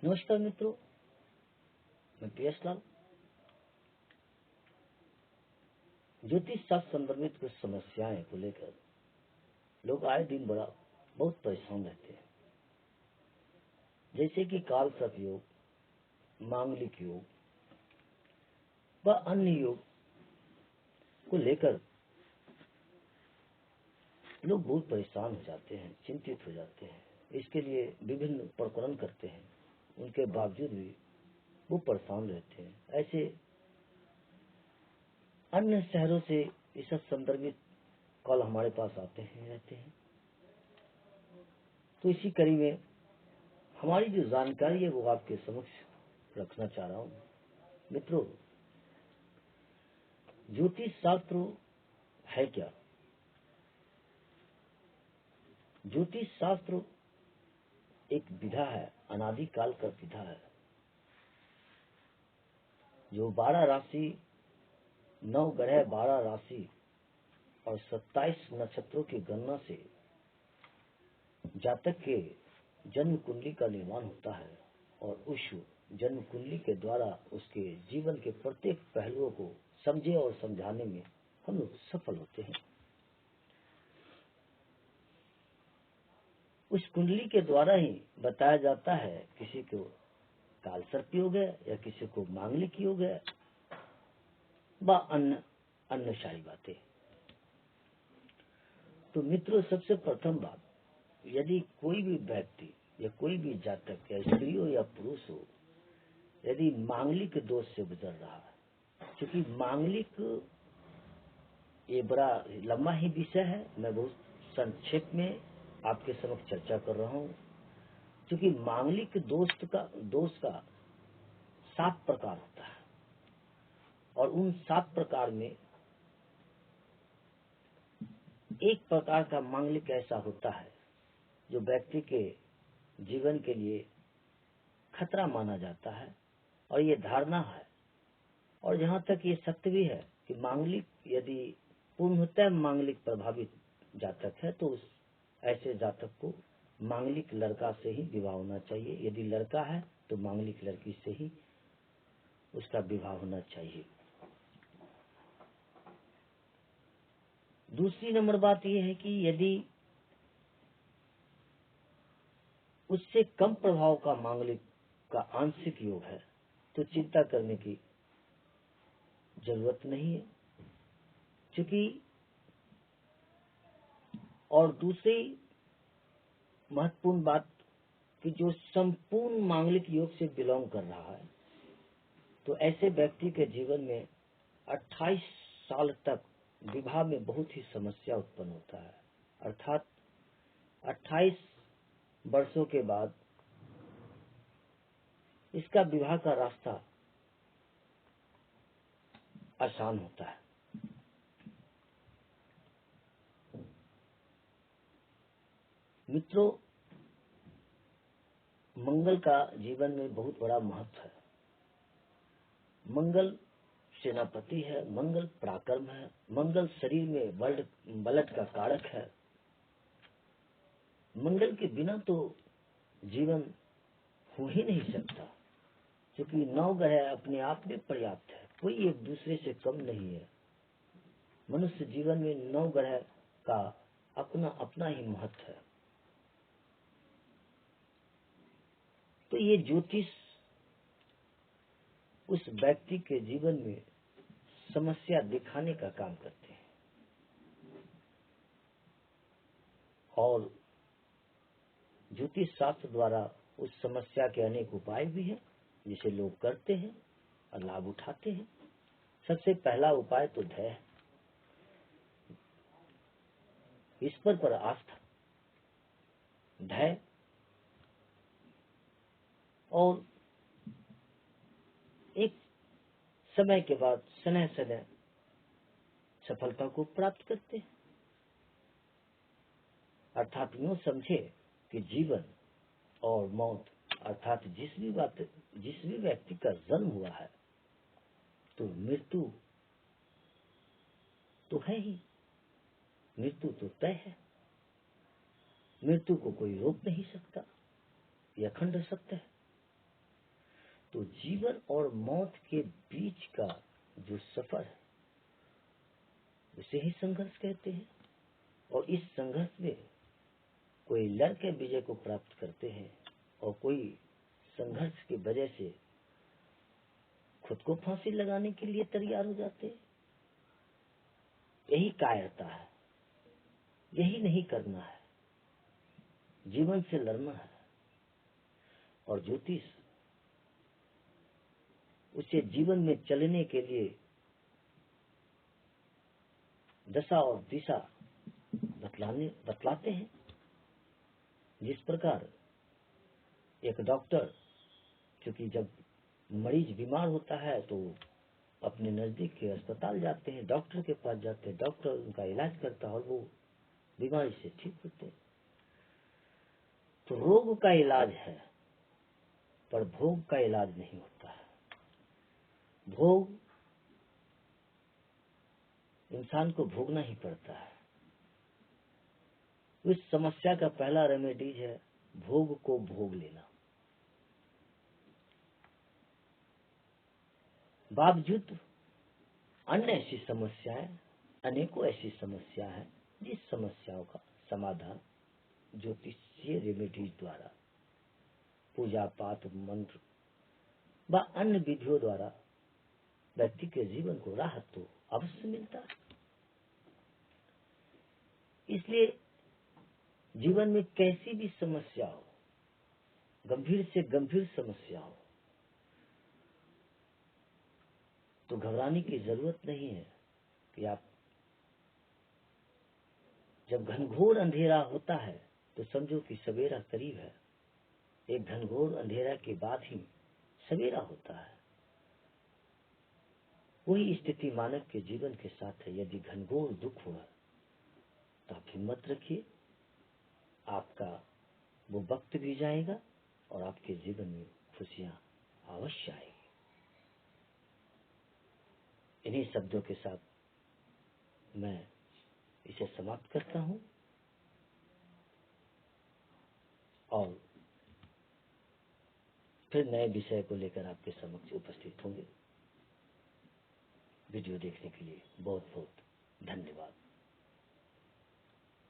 नमस्कार मित्रों, मैं पीएस लाल। ज्योतिष शास्त्र संबंधित कुछ समस्याएं को लेकर लोग आए दिन बहुत परेशान रहते हैं, जैसे कि काल सर्प योग, मांगलिक योग व अन्य योग को लेकर लोग बहुत परेशान हो जाते हैं, चिंतित हो जाते हैं। इसके लिए विभिन्न प्रकरण करते हैं, उनके बावजूद भी वो परेशान रहते हैं। ऐसे अन्य शहरों से इस संदर्भित कॉल हमारे पास आते हैं रहते हैं। तो इसी कड़ी में हमारी जो जानकारी है वो आपके समक्ष रखना चाह रहा हूँ। मित्रों, ज्योतिष शास्त्र है क्या? ज्योतिष शास्त्र एक विधा है, अनादिकाल का विधा है, जो 12 राशि, 9 ग्रह, 12 राशि और 27 नक्षत्रों की गणना से जातक के जन्म कुंडली का निर्माण होता है और उस जन्म कुंडली के द्वारा उसके जीवन के प्रत्येक पहलुओं को समझे और समझाने में हम लोग सफल होते हैं। उस कुंडली के द्वारा ही बताया जाता है किसी को काल सर्प योग है या किसी को मांगलिक योग है व अन्य सारी बातें। तो मित्रों, सबसे प्रथम बात, यदि कोई भी व्यक्ति या कोई भी जातक या स्त्री हो या पुरुष हो, यदि मांगलिक दोष से गुजर रहा है, क्योंकि मांगलिक ये बड़ा लंबा ही विषय है, मैं बहुत संक्षेप में आपके समक्ष चर्चा कर रहा हूँ। क्योंकि मांगलिक दोष का 7 प्रकार होता है और उन 7 प्रकार में एक प्रकार का मांगलिक ऐसा होता है जो व्यक्ति के जीवन के लिए खतरा माना जाता है। और ये धारणा है और जहाँ तक ये सत्य भी है कि मांगलिक, यदि पूर्णतः मांगलिक प्रभावित जातक है तो उस ऐसे जातक को मांगलिक लड़का से ही विवाह होना चाहिए। यदि लड़का है तो मांगलिक लड़की से ही उसका विवाह होना चाहिए। दूसरी नंबर बात यह है कि यदि उससे कम प्रभाव का मांगलिक का आंशिक योग है तो चिंता करने की जरूरत नहीं है। क्योंकि और दूसरी महत्वपूर्ण बात कि जो संपूर्ण मांगलिक योग से बिलोंग कर रहा है तो ऐसे व्यक्ति के जीवन में 28 साल तक विवाह में बहुत ही समस्या उत्पन्न होता है। अर्थात 28 वर्षों के बाद इसका विवाह का रास्ता आसान होता है। मित्रों, मंगल का जीवन में बहुत बड़ा महत्व है। मंगल सेनापति है, मंगल पराक्रम है, मंगल शरीर में ब्लड का कारक है। मंगल के बिना तो जीवन हो ही नहीं सकता, क्योंकि 9 ग्रह अपने आप में पर्याप्त है, कोई एक दूसरे से कम नहीं है। मनुष्य जीवन में 9 ग्रह का अपना अपना ही महत्व है। तो ये ज्योतिष उस व्यक्ति के जीवन में समस्या दिखाने का काम करते हैं और ज्योतिष शास्त्र द्वारा उस समस्या के अनेक उपाय भी हैं जिसे लोग करते हैं और लाभ उठाते हैं। सबसे पहला उपाय तो धैर्य है, ईश्वर पर आस्था, धैर्य और एक समय के बाद सने सफलता को प्राप्त करते हैं। अर्थात यूं समझे कि जीवन और मौत, अर्थात जिस भी व्यक्ति का जन्म हुआ है तो मृत्यु तो है ही, मृत्यु तो तय है। मृत्यु को कोई रोक नहीं सकता, यह अखंड सत्य है। तो जीवन और मौत के बीच का जो सफर है उसे ही संघर्ष कहते हैं। और इस संघर्ष में कोई लड़के विजय को प्राप्त करते हैं और कोई संघर्ष की वजह से खुद को फांसी लगाने के लिए तैयार हो जाते हैं। यही कायरता है, यही नहीं करना है, जीवन से लड़ना है। और ज्योतिष उसे जीवन में चलने के लिए दशा और दिशा बतलाते हैं। जिस प्रकार एक डॉक्टर, क्योंकि जब मरीज बीमार होता है तो अपने नजदीक के अस्पताल जाते हैं, डॉक्टर के पास जाते हैं, डॉक्टर उनका इलाज करता है और वो बीमारी से ठीक होते हैं। तो रोग का इलाज है पर भोग का इलाज नहीं होता है। भोग इंसान को भोगना ही पड़ता है। इस समस्या का पहला रेमेडीज है भोग को भोग लेना। बावजूद अन्य ऐसी समस्याएं, अनेकों ऐसी समस्या है जिस समस्याओं का समाधान ज्योतिषीय रेमेडीज द्वारा, पूजा पाठ, मंत्र व अन्य विधियों द्वारा व्यक्ति के जीवन को राहत तो अवश्य मिलता है। इसलिए जीवन में कैसी भी समस्या हो, गंभीर से गंभीर समस्या हो, तो घबराने की जरूरत नहीं है कि आप जब घनघोर अंधेरा होता है तो समझो कि सवेरा करीब है। एक घनघोर अंधेरा के बाद ही सवेरा होता है। वही स्थिति मानव के जीवन के साथ है। यदि घनघोर दुख हुआ तो आप हिम्मत रखिए, आपका वो वक्त भी जाएगा और आपके जीवन में खुशियां अवश्य आएगी। इन्हीं शब्दों के साथ मैं इसे समाप्त करता हूं और फिर नए विषय को लेकर आपके समक्ष उपस्थित होंगे। वीडियो देखने के लिए बहुत बहुत धन्यवाद।